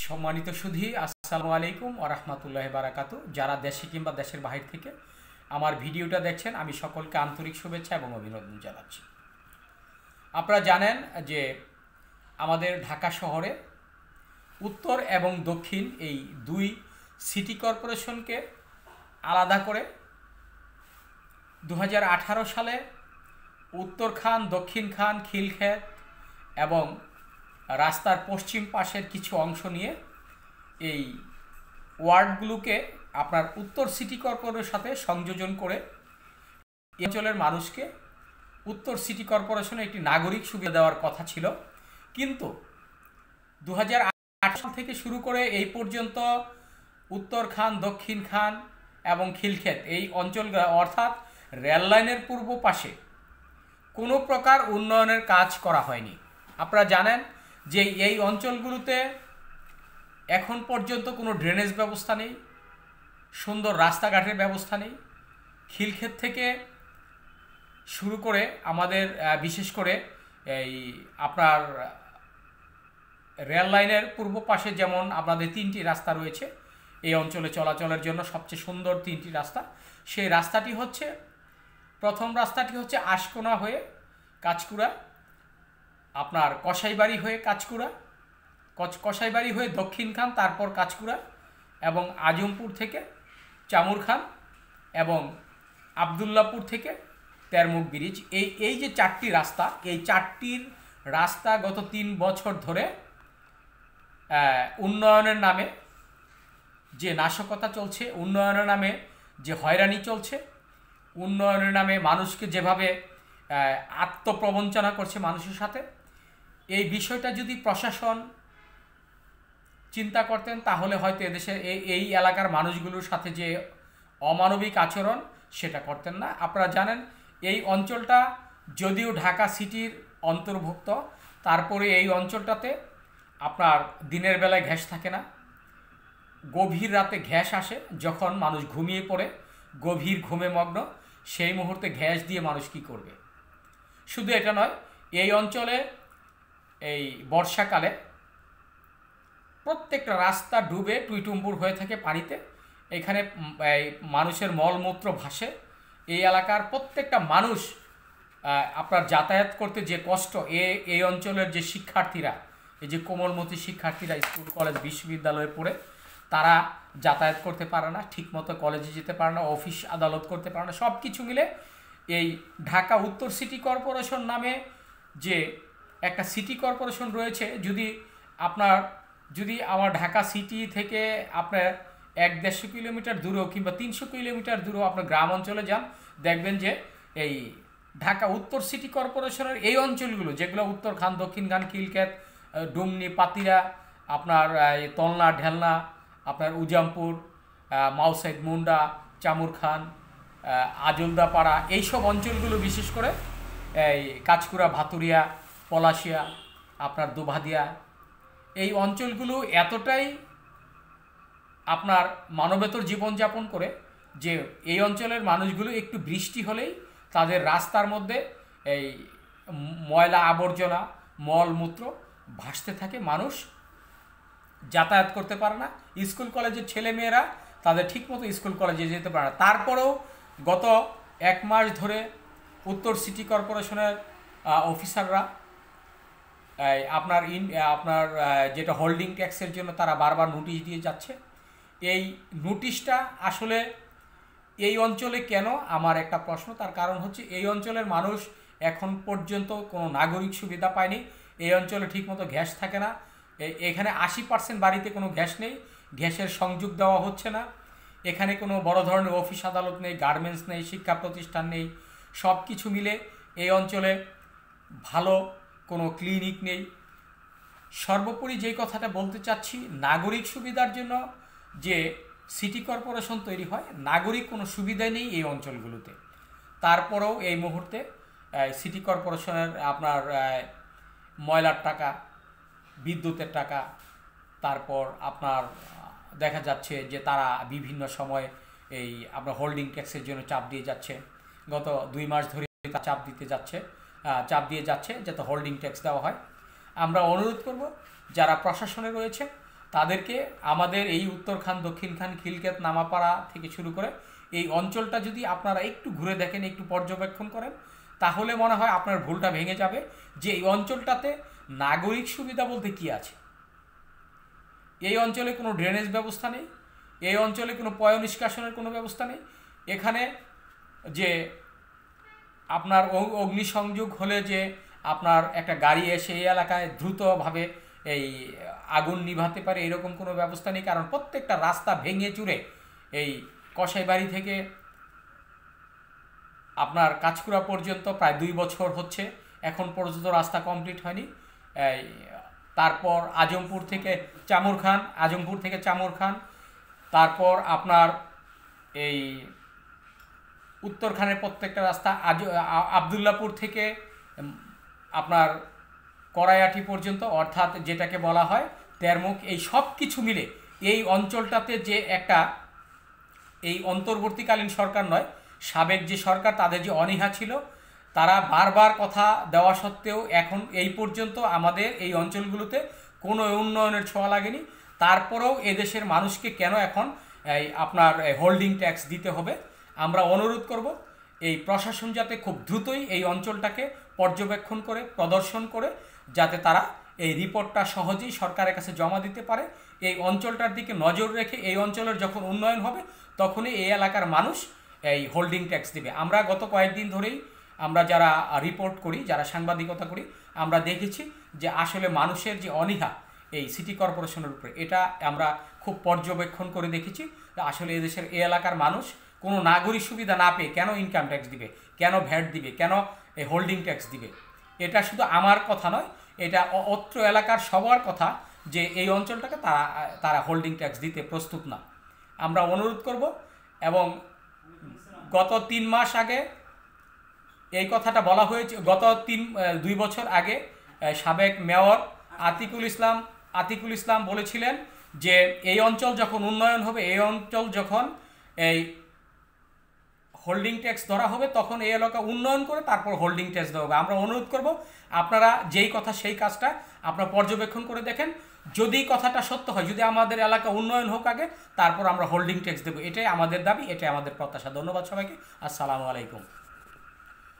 সম্মানিত সুধী, আসসালামু আলাইকুম ওয়া রাহমাতুল্লাহি ওয়া বারাকাতুহু। যারা দেশে কিংবা দেশের বাহির থেকে আমার ভিডিওটা দেখছেন, আমি সকলকে আন্তরিক শুভেচ্ছা এবং অভিনন্দন জানাচ্ছি। আপনারা জানেন যে আমাদের ঢাকা শহরে উত্তর এবং দক্ষিণ এই দুই সিটি কর্পোরেশনকে আলাদা করে 2018 সালে উত্তর খান, দক্ষিণ খান, খিলক্ষেত এবং রাস্তার পশ্চিম পাশের কিছু অংশ নিয়ে এই ওয়ার্ডগুলোকে আপনার উত্তর সিটি কর্পোরেশনের সাথে সংযোজন করে এই অঞ্চলের মানুষকে উত্তর সিটি কর্পোরেশনে একটি নাগরিক সুবিধা দেওয়ার কথা ছিল। কিন্তু 2008 সাল থেকে শুরু করে এই পর্যন্ত উত্তর খান, দক্ষিণ খান এবং খিলক্ষেত এই অঞ্চলগুলো অর্থাৎ রেল লাইনের পূর্ব পাশে কোনো প্রকার উন্নয়নের কাজ করা হয়নি। আপনারা জানেন যে এই অঞ্চলগুলোতে এখন পর্যন্ত কোনো ড্রেনেজ ব্যবস্থা নেই, সুন্দর রাস্তাঘাটের ব্যবস্থা নেই। খিলক্ষেত থেকে শুরু করে আমাদের বিশেষ করে এই আপনার রেল লাইনের পূর্ব পাশে যেমন আপনাদের 3টি রাস্তা রয়েছে এই অঞ্চলে চলাচলের জন্য, সবচেয়ে সুন্দর 3টি রাস্তা। সেই রাস্তাটি হচ্ছে, প্রথম রাস্তাটি হচ্ছে আশকোনা হয়ে কাঁচকুড়া, আপনার কসাইবাড়ি হয়ে কাঁচকুড়া, কসাইবাড়ি হয়ে দক্ষিণ খান, তারপর কাঁচকুড়া এবং আজমপুর থেকে চামুর খান এবং আবদুল্লাপুর থেকে তেরমুখ ব্রিজ। এই যে 4টি রাস্তা, এই 4টির রাস্তা গত 3 বছর ধরে উন্নয়নের নামে যে নাশকতা চলছে, উন্নয়নের নামে যে হয়রানি চলছে, উন্নয়নের নামে মানুষকে যেভাবে আত্মপ্রবঞ্চনা করছে মানুষের সাথে, এই বিষয়টা যদি প্রশাসন চিন্তা করতেন তাহলে হয়তো এদেশে এই এলাকার মানুষগুলোর সাথে যে অমানবিক আচরণ সেটা করতেন না। আপনারা জানেন এই অঞ্চলটা যদিও ঢাকা সিটির অন্তর্ভুক্ত, তারপরে এই অঞ্চলটাতে আপনার দিনের বেলায় গ্যাস থাকে না, গভীর রাতে গ্যাস আসে যখন মানুষ ঘুমিয়ে পড়ে, গভীর ঘুমে মগ্ন, সেই মুহূর্তে গ্যাস দিয়ে মানুষ কি করবে। শুধু এটা নয়, এই অঞ্চলে এই বর্ষাকালে প্রত্যেকটা রাস্তা ডুবে টুইটুম্বুর হয়ে থাকে পানিতে। এখানে মানুষের মলমূত্র ভাসে। এই এলাকার প্রত্যেকটা মানুষ আপনার যাতায়াত করতে যে কষ্ট, এই অঞ্চলের যে শিক্ষার্থীরা, এই যে কোমলমতি শিক্ষার্থীরা স্কুল কলেজ বিশ্ববিদ্যালয়ে পড়ে, তারা যাতায়াত করতে পারে না, ঠিকমতো কলেজে যেতে পারে না, অফিস আদালত করতে পারে না। সব কিছু মিলে এই ঢাকা উত্তর সিটি কর্পোরেশন নামে যে একটা সিটি কর্পোরেশন রয়েছে, যদি আমার ঢাকা সিটি থেকে আপনার 150 কিলোমিটার দূরেও কিংবা 300 কিলোমিটার দূরেও আপনার গ্রাম অঞ্চলে যান, দেখবেন যে এই ঢাকা উত্তর সিটি কর্পোরেশনের এই অঞ্চলগুলো, যেগুলো উত্তর খান, দক্ষিণ খান, খিলক্ষেত, ডুমনি, পাতিরা, আপনার তলনা, ঢেলনা, আপনার উজামপুর, মাওসাইদ, মুন্ডা, চামুর খান, আজলদাপাড়া, এইসব অঞ্চলগুলো বিশেষ করে এই কাঁচকুড়া, ভাতুরিয়া, পলাশিয়া, আপনার দুভাদিয়া, এই অঞ্চলগুলো এতটাই আপনার মানবেতর জীবনযাপন করে যে এই অঞ্চলের মানুষগুলো একটু বৃষ্টি হলেই তাদের রাস্তার মধ্যে এই ময়লা আবর্জনা, মলমূত্র ভাসতে থাকে। মানুষ যাতায়াত করতে পারে না, স্কুল কলেজের ছেলেমেয়েরা তাদের ঠিকমতো স্কুল কলেজে যেতে পারে না। তারপরেও গত 1 মাস ধরে উত্তর সিটি কর্পোরেশনের অফিসাররা আপনার যেটা হোল্ডিং ট্যাক্সের জন্য তারা বারবার নোটিশ দিয়ে যাচ্ছে। এই নোটিশটা আসলে এই অঞ্চলে কেন, আমার একটা প্রশ্ন। তার কারণ হচ্ছে এই অঞ্চলের মানুষ এখন পর্যন্ত কোনো নাগরিক সুবিধা পায়নি। এই অঞ্চলে ঠিকমতো গ্যাস থাকে না। এখানে 80% বাড়িতে কোনো গ্যাস নেই, গ্যাসের সংযোগ দেওয়া হচ্ছে না। এখানে কোনো বড় ধরনের অফিস আদালত নেই, গার্মেন্টস নেই, শিক্ষা প্রতিষ্ঠান নেই। সব কিছু মিলে এই অঞ্চলে ভালো কোনো ক্লিনিক নেই। সর্বোপরি যেই কথাটা বলতে চাচ্ছি, নাগরিক সুবিধার জন্য যে সিটি কর্পোরেশন তৈরি হয়, নাগরিক কোনো সুবিধা নেই এই অঞ্চলগুলোতে। তারপরেও এই মুহূর্তে সিটি কর্পোরেশনের আপনার ময়লার টাকা, বিদ্যুতের টাকা, তারপর আপনার দেখা যাচ্ছে যে তারা বিভিন্ন সময় এই আপনার হোল্ডিং ট্যাক্সের জন্য চাপ দিয়ে যাচ্ছে। গত 2 মাস ধরে চাপ দিয়ে যাচ্ছে যাতে হোল্ডিং ট্যাক্স দেওয়া হয়। আমরা অনুরোধ করব যারা প্রশাসনে রয়েছে তাদেরকে আমাদের এই উত্তরখান, দক্ষিণখান, খিলক্ষেত, নামাপাড়া থেকে শুরু করে এই অঞ্চলটা যদি আপনারা একটু ঘুরে দেখেন, একটু পর্যবেক্ষণ করেন, তাহলে মনে হয় আপনার ভুলটা ভেঙে যাবে যে এই অঞ্চলটাতে নাগরিক সুবিধা বলতে কি আছে। এই অঞ্চলে কোনো ড্রেনেজ ব্যবস্থা নেই, এই অঞ্চলে কোনো পয় নিষ্কাশনের কোনো ব্যবস্থা নেই। এখানে যে আপনার অগ্নিসংযোগ হলে যে আপনার একটা গাড়ি এসে এই এলাকায় দ্রুতভাবে এই আগুন নিভাতে পারে, এরকম কোনো ব্যবস্থা নেই। কারণ প্রত্যেকটা রাস্তা ভেঙে চুরে এই কসাইবাড়ি থেকে আপনার কাঁচকুড়া পর্যন্ত প্রায় 2 বছর হচ্ছে, এখন পর্যন্ত রাস্তা কমপ্লিট হয়নি। তারপর আজমপুর থেকে চামুরখান, তারপর আপনার এই উত্তরখানের প্রত্যেকটা রাস্তা, আবদুল্লাপুর থেকে আপনার করাইয়াটি পর্যন্ত, অর্থাৎ যেটাকে বলা হয় তেরমুখ, এই সব কিছু মিলে এই অঞ্চলটাতে যে একটা এই অন্তর্বর্তীকালীন সরকার নয়, সাবেক যে সরকার, তাদের যে অনীহা ছিল, তারা বারবার কথা দেওয়া সত্ত্বেও এখন এই পর্যন্ত আমাদের এই অঞ্চলগুলোতে কোনো উন্নয়নের ছোঁয়া লাগেনি। তারপরেও এদেশের মানুষকে কেন এখন এই আপনার হোল্ডিং ট্যাক্স দিতে হবে? আমরা অনুরোধ করব এই প্রশাসন যাতে খুব দ্রুতই এই অঞ্চলটাকে পর্যবেক্ষণ করে, প্রদর্শন করে, যাতে তারা এই রিপোর্টটা সহজেই সরকারের কাছে জমা দিতে পারে। এই অঞ্চলটার দিকে নজর রেখে এই অঞ্চলের যখন উন্নয়ন হবে তখনই এই এলাকার মানুষ এই হোল্ডিং ট্যাক্স দেবে। আমরা গত কয়েকদিন ধরেই আমরা যারা রিপোর্ট করি, যারা সাংবাদিকতা করি, আমরা দেখেছি যে আসলে মানুষের যে অনীহা এই সিটি কর্পোরেশনের উপরে, এটা আমরা খুব পর্যবেক্ষণ করে দেখেছি। আসলে এদেশের এই এলাকার মানুষ কোনো নাগরিক সুবিধা না পেয়ে কেন ইনকাম ট্যাক্স দিবে, কেন ভ্যাট দিবে, কেন এই হোল্ডিং ট্যাক্স দিবে? এটা শুধু আমার কথা নয়, এটা অত্র এলাকার সবার কথা যে এই অঞ্চলটাকে তারা হোল্ডিং ট্যাক্স দিতে প্রস্তুত না। আমরা অনুরোধ করব। এবং গত 3 মাস আগে এই কথাটা বলা হয়েছে, গত 2 বছর আগে সাবেক মেয়র আতিকুল ইসলাম বলেছিলেন যে এই অঞ্চল যখন উন্নয়ন হবে, এই অঞ্চল যখন এই হোল্ডিং ট্যাক্স ধরা হবে, তখন এই এলাকা উন্নয়ন করে তারপর হোল্ডিং ট্যাক্স দেওয়া হবে। আমরা অনুরোধ করব আপনারা যেই কথা সেই কাজটা আপনারা পর্যবেক্ষণ করে দেখেন। যদি কথাটা সত্য হয়, যদি আমাদের এলাকা উন্নয়ন হোক আগে, তারপর আমরা হোল্ডিং ট্যাক্স দেবো, এটাই আমাদের দাবি, এটাই আমাদের প্রত্যাশা। ধন্যবাদ সবাইকে। আসসালামু আলাইকুম।